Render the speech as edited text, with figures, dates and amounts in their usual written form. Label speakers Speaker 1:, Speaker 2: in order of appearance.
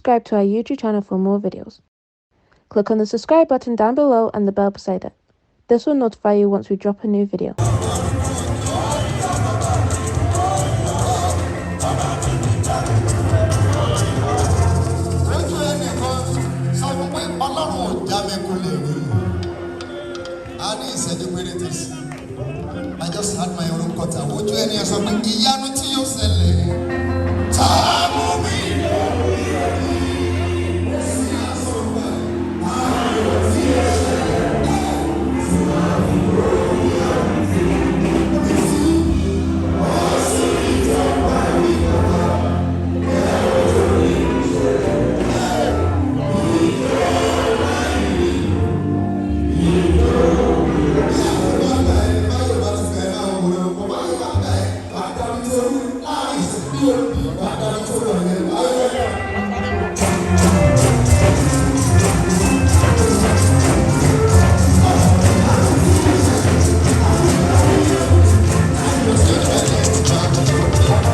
Speaker 1: subscribe to our YouTube channel for more videos. Click on the subscribe button down below and the bell beside it. This will notify you once we drop a new video.
Speaker 2: I just had my own cutter. Would you any something?